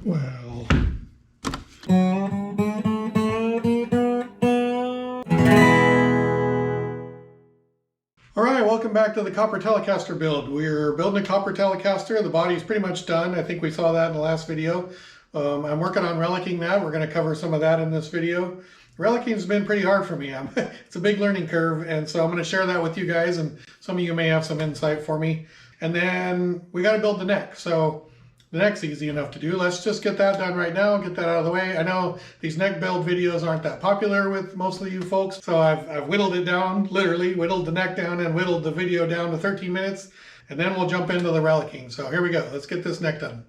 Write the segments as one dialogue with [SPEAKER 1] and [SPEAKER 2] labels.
[SPEAKER 1] Well. Alright, welcome back to the copper Telecaster build. We're building a copper Telecaster. The body's pretty much done. I think we saw that in the last video. I'm working on relicing that. We're going to cover some of that in this video. Relicing's been pretty hard for me. It's a big learning curve, and so I'm going to share that with you guys, and some of you may have some insight for me. And then we got to build the neck. So the neck's easy enough to do. Let's just get that done right now, get that out of the way. I know these neck build videos aren't that popular with most of you folks, so I've whittled it down, literally whittled the neck down and whittled the video down to 13 minutes, and then we'll jump into the relicing. So here we go. Let's get this neck done.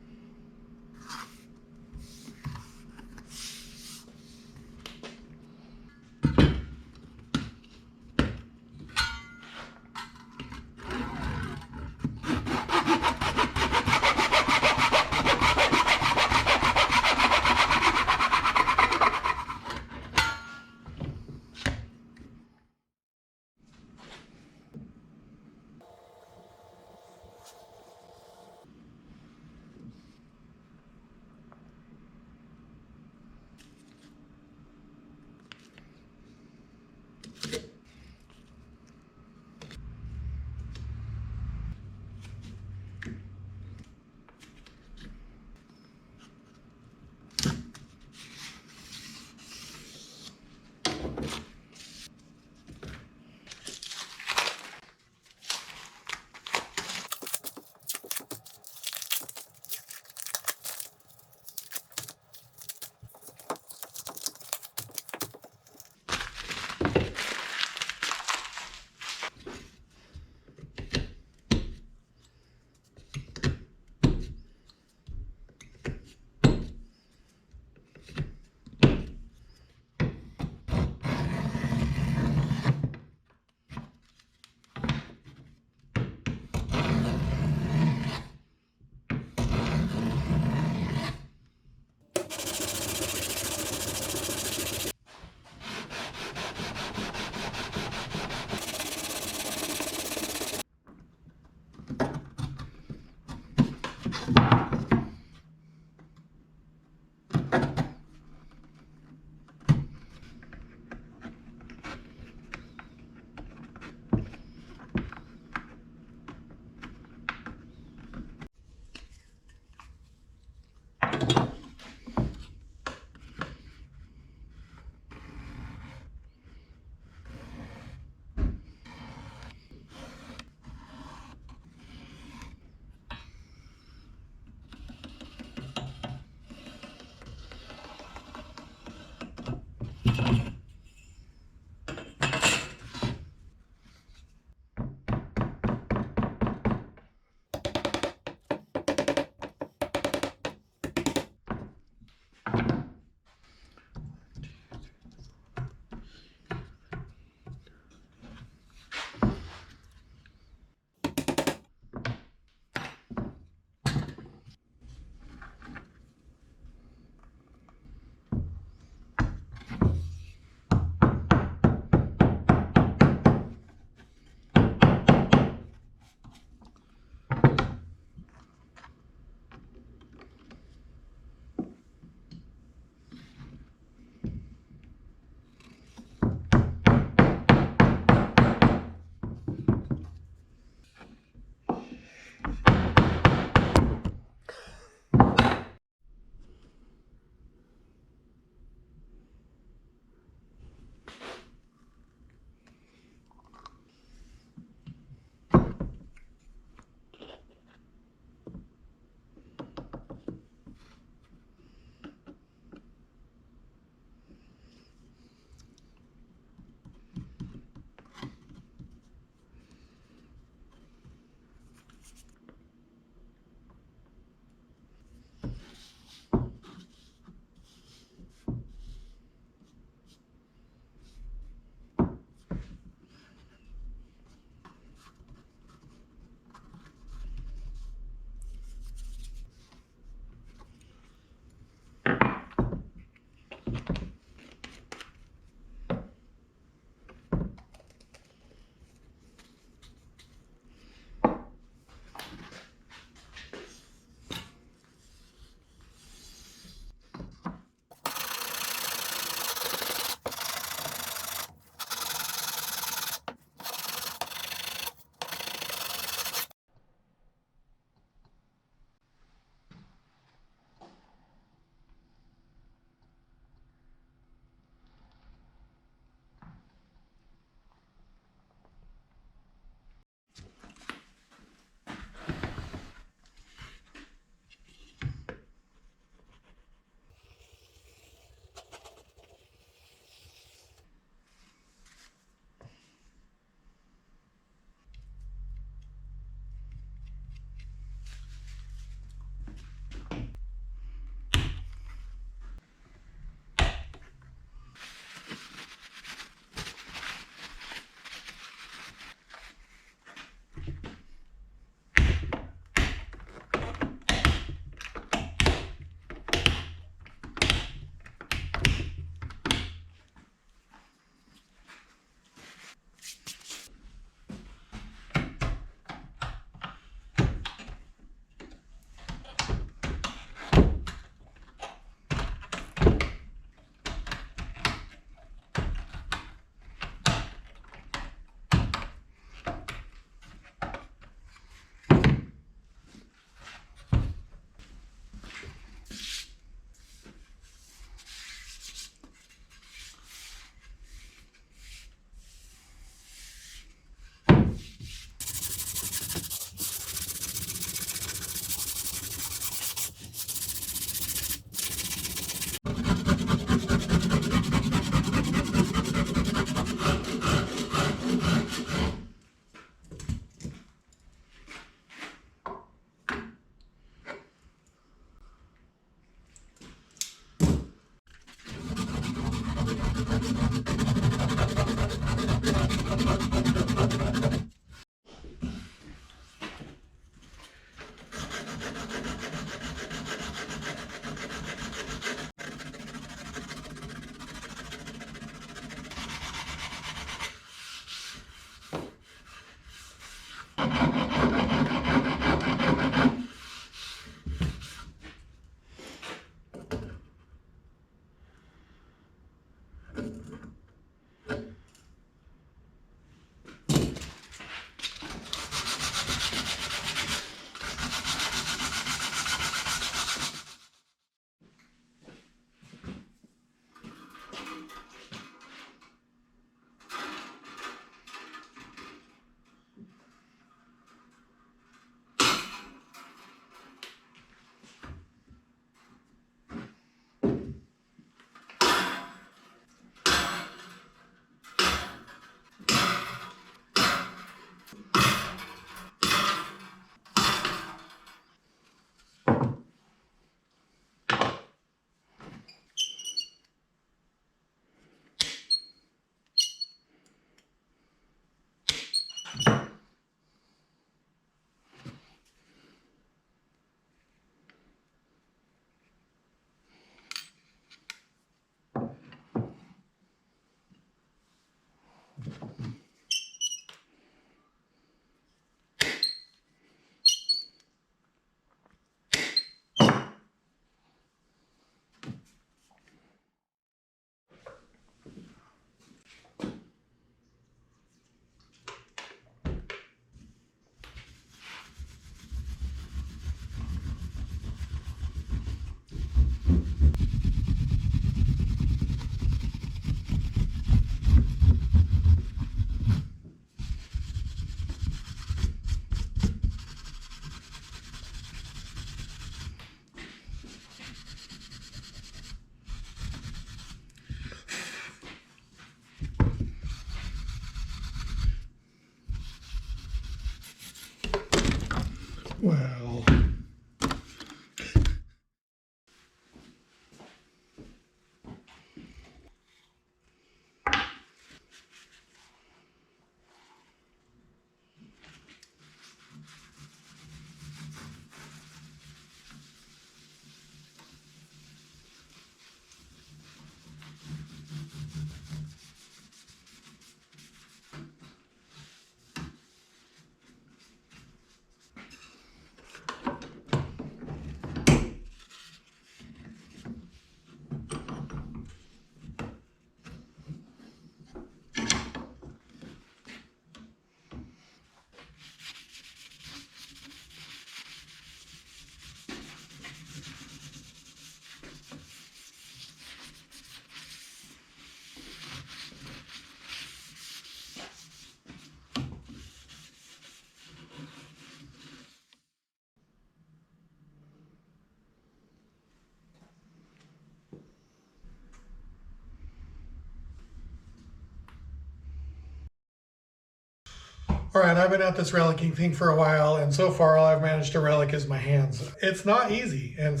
[SPEAKER 1] All right, I've been at this relicing thing for a while, and so far all I've managed to relic is my hands. It's not easy, and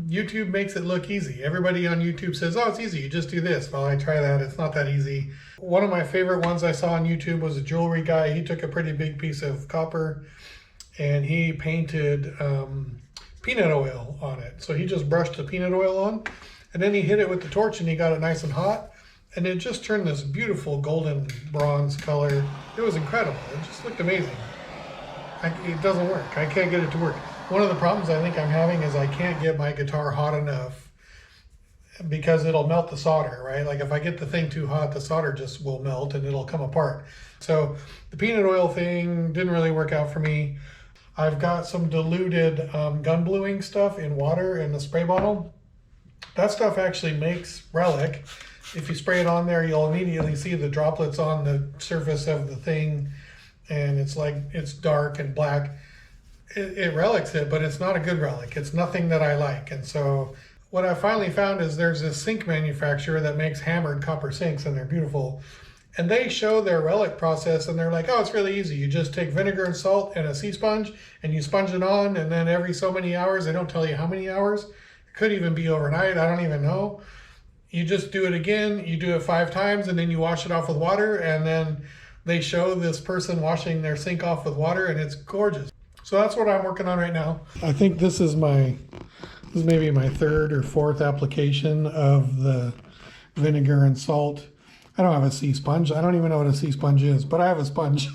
[SPEAKER 1] YouTube makes it look easy. Everybody on YouTube says, oh, it's easy, you just do this. Well, I try that, it's not that easy. One of my favorite ones I saw on YouTube was a jewelry guy. He took a pretty big piece of copper and he painted peanut oil on it. So he just brushed the peanut oil on, and then he hit it with the torch and he got it nice and hot. And it just turned this beautiful golden bronze color. It was incredible. It just looked amazing. It doesn't work. I can't get it to work. One of the problems I think I'm having is I can't get my guitar hot enough because it'll melt the solder, right? Like if I get the thing too hot, the solder just will melt and it'll come apart. So the peanut oil thing didn't really work out for me. I've got some diluted gun bluing stuff in water in the spray bottle. That stuff actually makes relic. If you spray it on there, you'll immediately see the droplets on the surface of the thing, and it's like, it's dark and black. It relics it, but it's not a good relic. It's nothing that I like. And so what I finally found is there's this sink manufacturer that makes hammered copper sinks, and they're beautiful. And they show their relic process, and they're like, oh, it's really easy. You just take vinegar and salt and a sea sponge, and you sponge it on, and then every so many hours, they don't tell you how many hours. It could even be overnight, I don't even know. You just do it again, you do it 5 times, and then you wash it off with water, and then they show this person washing their sink off with water, and it's gorgeous. So that's what I'm working on right now. I think this is maybe my 3rd or 4th application of the vinegar and salt. I don't have a sea sponge. I don't even know what a sea sponge is, but I have a sponge.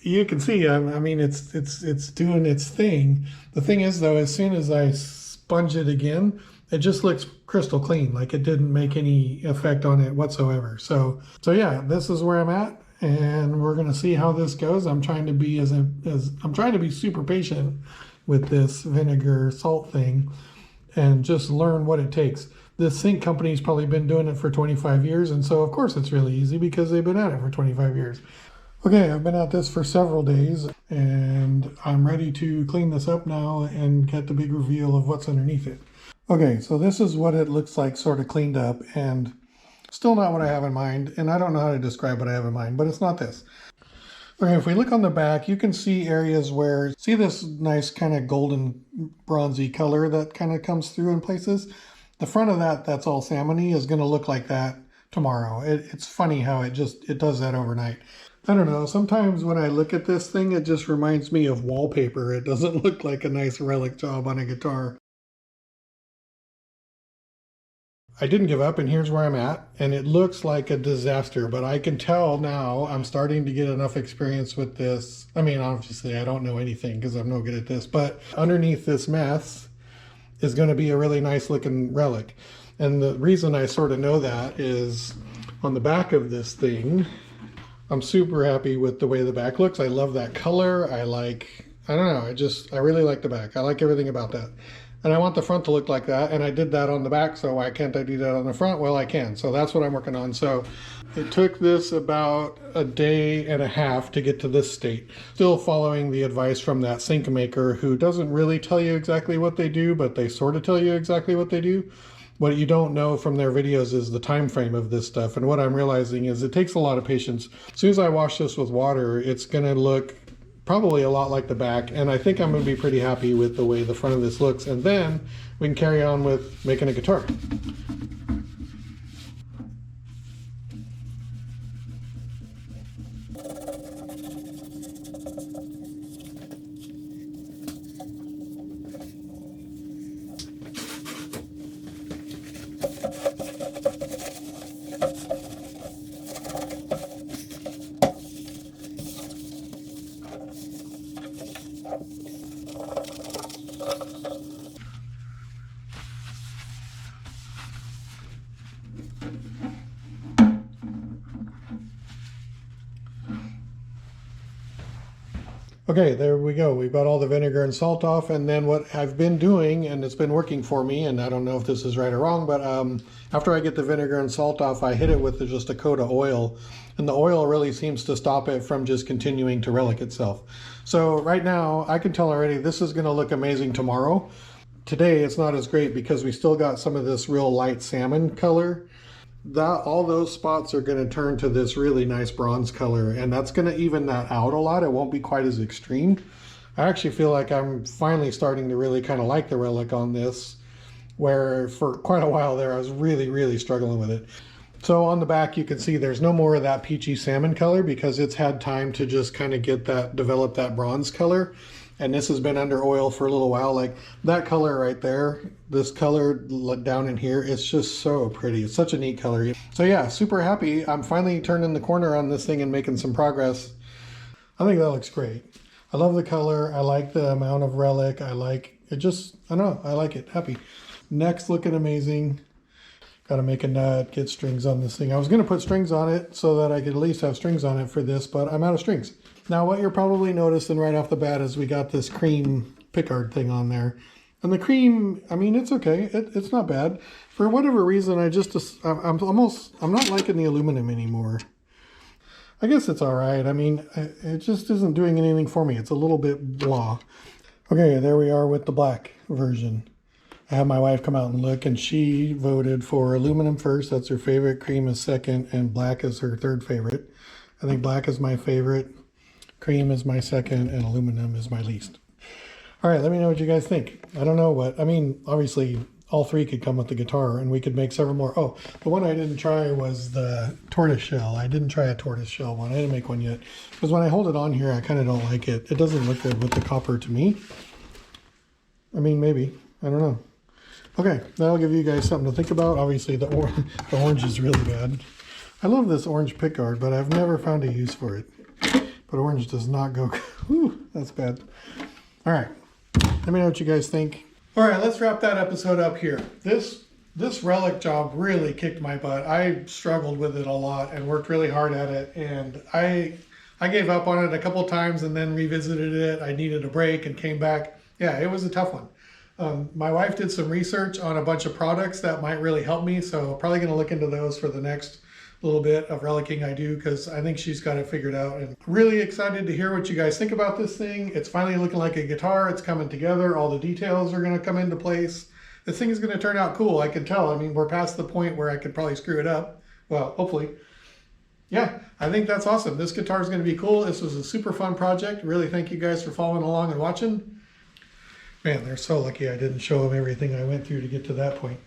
[SPEAKER 1] You can see, I mean, it's doing its thing. The thing is though, as soon as I sponge it again, it just looks crystal clean, like it didn't make any effect on it whatsoever. So yeah, this is where I'm at, and we're gonna see how this goes. I'm trying to be I'm trying to be super patient with this vinegar salt thing and just learn what it takes. This sink company's probably been doing it for 25 years, and so of course it's really easy because they've been at it for 25 years. Okay, I've been at this for several days, and I'm ready to clean this up now and get the big reveal of what's underneath it. Okay, so this is what it looks like sort of cleaned up, and still not what I have in mind, and I don't know how to describe what I have in mind, but it's not this. Okay, if we look on the back, you can see areas where, see this nice kind of golden bronzy color that kind of comes through in places? The front of that's all salmony is going to look like that tomorrow. It's funny how it does that overnight. I don't know, sometimes when I look at this thing, it just reminds me of wallpaper. It doesn't look like a nice relic job on a guitar. I didn't give up, and here's where I'm at, and it looks like a disaster, but I can tell now I'm starting to get enough experience with this. I mean, obviously I don't know anything because I'm no good at this, but underneath this mess is going to be a really nice looking relic. And the reason I sort of know that is on the back of this thing, I'm super happy with the way the back looks. I love that color. I don't know, I really like the back. I like everything about that. And I want the front to look like that, and I did that on the back, so why can't I do that on the front? Well, I can, so that's what I'm working on. So it took this about a day and a half to get to this state. Still following the advice from that sink maker who doesn't really tell you exactly what they do, but they sort of tell you exactly what they do. What you don't know from their videos is the time frame of this stuff, and what I'm realizing is it takes a lot of patience. As soon as I wash this with water, it's gonna look probably a lot like the back, and I think I'm going to be pretty happy with the way the front of this looks, and then we can carry on with making a guitar. Okay, there we go. We've got all the vinegar and salt off, and then what I've been doing, and it's been working for me, and I don't know if this is right or wrong, but after I get the vinegar and salt off, I hit it with just a coat of oil, and the oil really seems to stop it from just continuing to relic itself. So right now, I can tell already this is going to look amazing tomorrow. Today, it's not as great because we still got some of this real light salmon color, all those spots are going to turn to this really nice bronze color, and that's going to even that out a lot. It won't be quite as extreme. I actually feel like I'm finally starting to really kind of like the relic on this, where for quite a while there I was really struggling with it. So on the back you can see there's no more of that peachy salmon color because it's had time to just kind of develop that bronze color. And this has been under oil for a little while. Like that color right there, this color down in here, it's just so pretty. It's such a neat color. So yeah, super happy. I'm finally turning the corner on this thing and making some progress. I think that looks great. I love the color. I like the amount of relic. I like it. Just, I don't know, I like it. Happy. Neck's looking amazing. Got to make a nut, get strings on this thing. I was going to put strings on it so that I could at least have strings on it for this, but I'm out of strings. Now what you're probably noticing right off the bat is we got this cream pickguard thing on there. And the cream, I mean, it's okay. It's not bad. For whatever reason, I'm not liking the aluminum anymore. I guess it's all right. I mean, it just isn't doing anything for me. It's a little bit blah. Okay, there we are with the black version. I had my wife come out and look, and she voted for aluminum first. That's her favorite. Cream is second, and black is her third favorite. I think black is my favorite. Cream is my second, and aluminum is my least. All right, let me know what you guys think. I don't know what, I mean, obviously all three could come with the guitar, and we could make several more. Oh, the one I didn't try was the tortoise shell. I didn't try a tortoise shell one. I didn't make one yet. Because when I hold it on here, I kind of don't like it. It doesn't look good with the copper to me. I mean, maybe. I don't know. Okay, that'll give you guys something to think about. Obviously, the orange is really bad. I love this orange pickguard, but I've never found a use for it. But orange does not go. Whew, that's bad. All right, let me know what you guys think. All right, let's wrap that episode up here. This relic job really kicked my butt. I struggled with it a lot and worked really hard at it, and I gave up on it a couple times and then revisited it. I needed a break and came back. Yeah, it was a tough one. My wife did some research on a bunch of products that might really help me, so probably going to look into those for the next little bit of relicing I do, because I think she's got it figured out. And really excited to hear what you guys think about this thing. It's finally looking like a guitar. It's coming together. All the details are going to come into place. This thing is going to turn out cool. I can tell. I mean, we're past the point where I could probably screw it up. Well, hopefully. Yeah, I think that's awesome. This guitar is going to be cool. This was a super fun project. Really thank you guys for following along and watching. Man, they're so lucky I didn't show them everything I went through to get to that point.